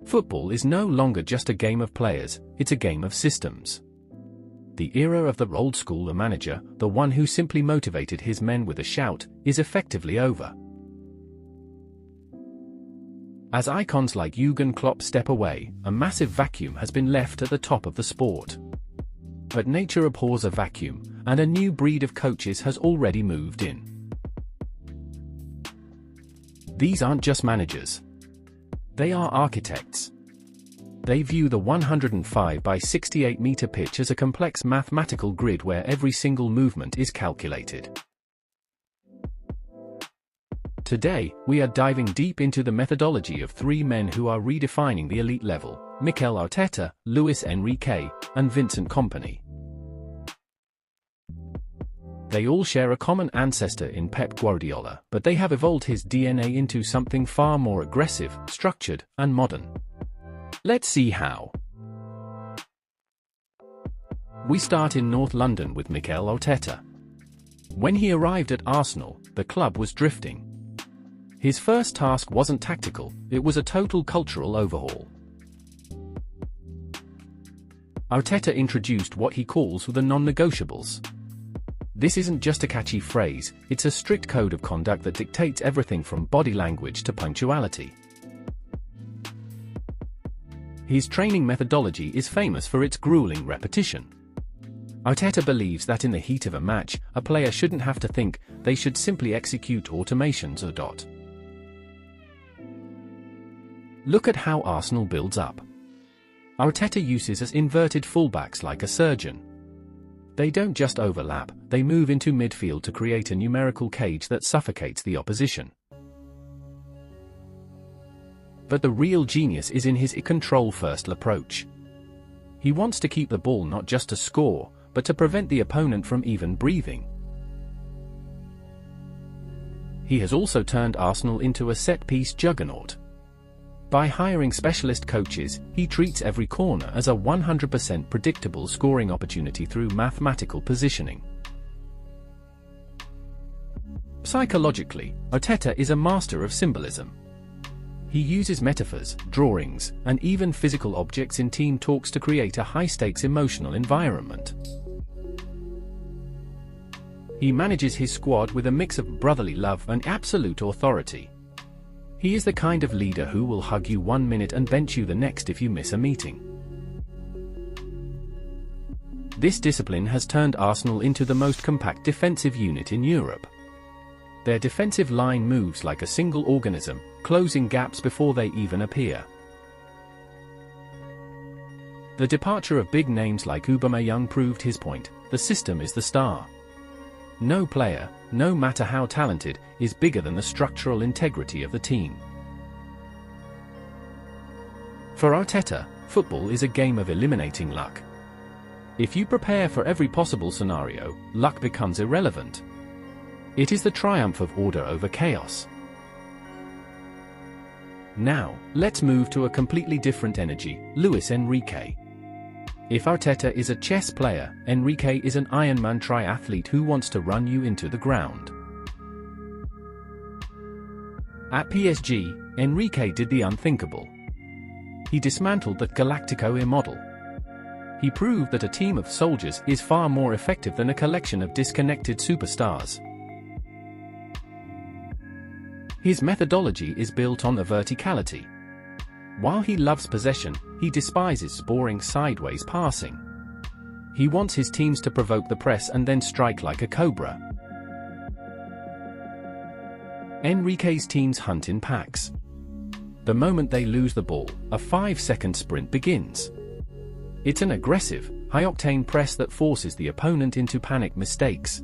Football is no longer just a game of players, it's a game of systems. The era of the old-school manager, the one who simply motivated his men with a shout, is effectively over. As icons like Jurgen Klopp step away, a massive vacuum has been left at the top of the sport. But nature abhors a vacuum, and a new breed of coaches has already moved in. These aren't just managers. They are architects. They view the 105 by 68 meter pitch as a complex mathematical grid where every single movement is calculated. Today, we are diving deep into the methodology of three men who are redefining the elite level: Mikel Arteta, Luis Enrique, and Vincent Kompany. They all share a common ancestor in Pep Guardiola, but they have evolved his DNA into something far more aggressive, structured, and modern. Let's see how. We start in North London with Mikel Arteta. When he arrived at Arsenal, the club was drifting. His first task wasn't tactical, it was a total cultural overhaul. Arteta introduced what he calls the non-negotiables. This isn't just a catchy phrase, it's a strict code of conduct that dictates everything from body language to punctuality. His training methodology is famous for its grueling repetition. Arteta believes that in the heat of a match, a player shouldn't have to think, they should simply execute automations or dot. Look at how Arsenal builds up. Arteta uses as inverted fullbacks like a surgeon. They don't just overlap, they move into midfield to create a numerical cage that suffocates the opposition. But the real genius is in his control-first approach. He wants to keep the ball not just to score, but to prevent the opponent from even breathing. He has also turned Arsenal into a set-piece juggernaut. By hiring specialist coaches, he treats every corner as a 100% predictable scoring opportunity through mathematical positioning. Psychologically, Arteta is a master of symbolism. He uses metaphors, drawings, and even physical objects in team talks to create a high-stakes emotional environment. He manages his squad with a mix of brotherly love and absolute authority. He is the kind of leader who will hug you 1 minute and bench you the next if you miss a meeting. This discipline has turned Arsenal into the most compact defensive unit in Europe. Their defensive line moves like a single organism, closing gaps before they even appear. The departure of big names like Aubameyang proved his point: the system is the star. No player, no matter how talented, is bigger than the structural integrity of the team. For Arteta, football is a game of eliminating luck. If you prepare for every possible scenario, luck becomes irrelevant. It is the triumph of order over chaos. Now, let's move to a completely different energy: Luis Enrique. If Arteta is a chess player, Enrique is an Ironman triathlete who wants to run you into the ground. At PSG, Enrique did the unthinkable. He dismantled the Galactico model. He proved that a team of soldiers is far more effective than a collection of disconnected superstars. His methodology is built on the verticality. While he loves possession, he despises boring sideways passing. He wants his teams to provoke the press and then strike like a cobra. Enrique's teams hunt in packs. The moment they lose the ball, a 5-second sprint begins. It's an aggressive, high-octane press that forces the opponent into panic mistakes.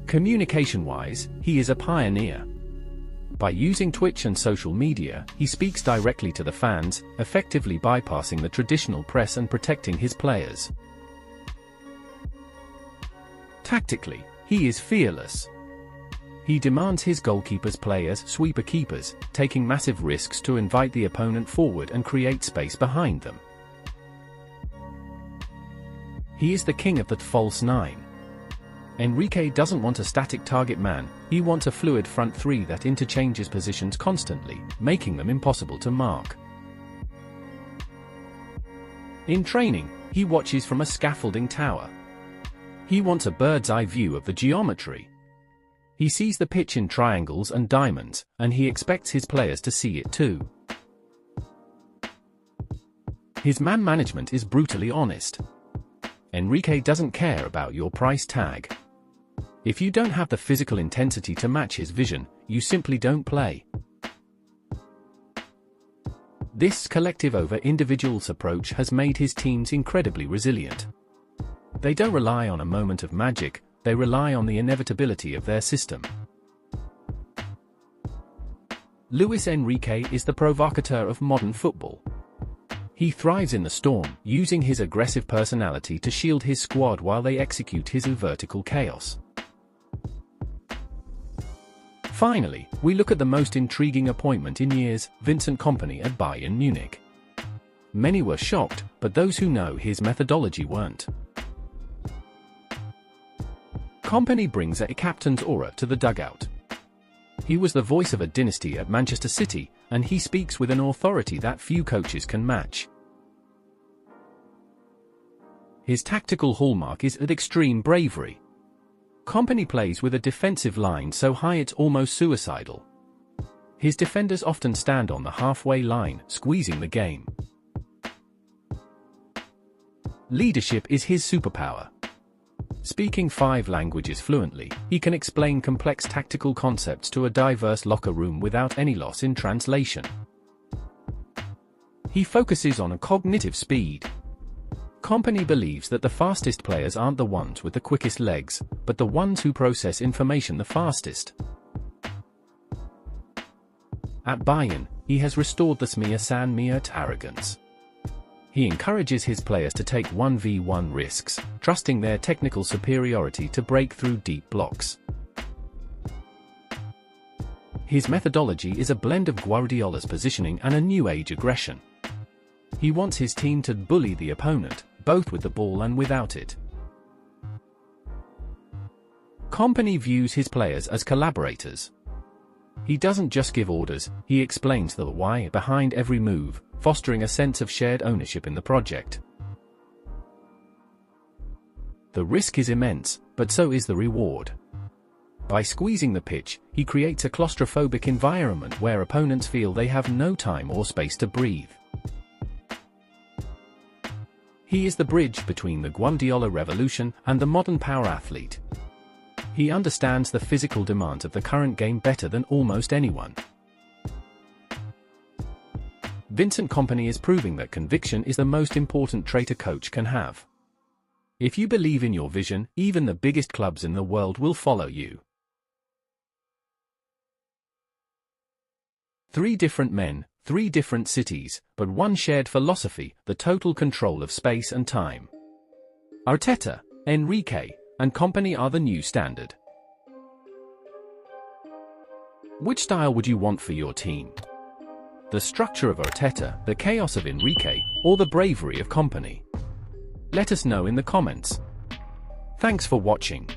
Communication-wise, he is a pioneer. By using Twitch and social media, he speaks directly to the fans, effectively bypassing the traditional press and protecting his players. Tactically, he is fearless. He demands his goalkeepers play as sweeper keepers, taking massive risks to invite the opponent forward and create space behind them. He is the king of the false nine. Enrique doesn't want a static target man, he wants a fluid front three that interchanges positions constantly, making them impossible to mark. In training, he watches from a scaffolding tower. He wants a bird's-eye view of the geometry. He sees the pitch in triangles and diamonds, and he expects his players to see it too. His man management is brutally honest. Enrique doesn't care about your price tag. If you don't have the physical intensity to match his vision, you simply don't play. This collective over individuals approach has made his teams incredibly resilient. They don't rely on a moment of magic, they rely on the inevitability of their system. Luis Enrique is the provocateur of modern football. He thrives in the storm, using his aggressive personality to shield his squad while they execute his vertical chaos. Finally, we look at the most intriguing appointment in years, Vincent Kompany at Bayern Munich. Many were shocked, but those who know his methodology weren't. Kompany brings a captain's aura to the dugout. He was the voice of a dynasty at Manchester City, and he speaks with an authority that few coaches can match. His tactical hallmark is extreme bravery. Kompany plays with a defensive line so high it's almost suicidal. His defenders often stand on the halfway line, squeezing the game. Leadership is his superpower. Speaking 5 languages fluently, he can explain complex tactical concepts to a diverse locker room without any loss in translation. He focuses on a cognitive speed. Kompany believes that the fastest players aren't the ones with the quickest legs, but the ones who process information the fastest. At Bayern, he has restored the Smir San Miert arrogance. He encourages his players to take 1v1 risks, trusting their technical superiority to break through deep blocks. His methodology is a blend of Guardiola's positioning and a new-age aggression. He wants his team to bully the opponent, both with the ball and without it. Kompany views his players as collaborators. He doesn't just give orders, he explains the why behind every move, fostering a sense of shared ownership in the project. The risk is immense, but so is the reward. By squeezing the pitch, he creates a claustrophobic environment where opponents feel they have no time or space to breathe. He is the bridge between the Guardiola revolution and the modern power athlete. He understands the physical demands of the current game better than almost anyone. Vincent Kompany is proving that conviction is the most important trait a coach can have. If you believe in your vision, even the biggest clubs in the world will follow you. 3 different men, 3 different cities, but one shared philosophy, the total control of space and time. Arteta, Enrique, and Kompany are the new standard. Which style would you want for your team? The structure of Arteta, the chaos of Enrique, or the bravery of Kompany? Let us know in the comments. Thanks for watching.